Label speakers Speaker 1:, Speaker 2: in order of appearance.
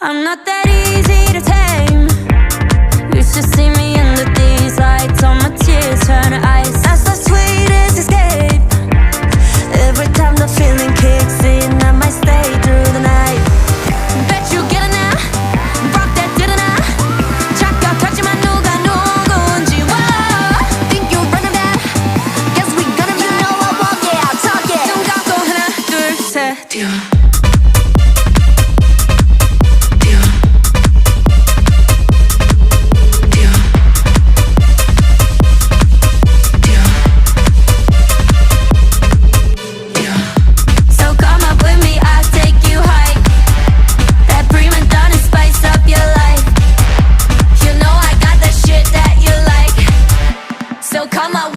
Speaker 1: I'm not that easy to tame. You should see me under these lights. All my tears turn to ice. I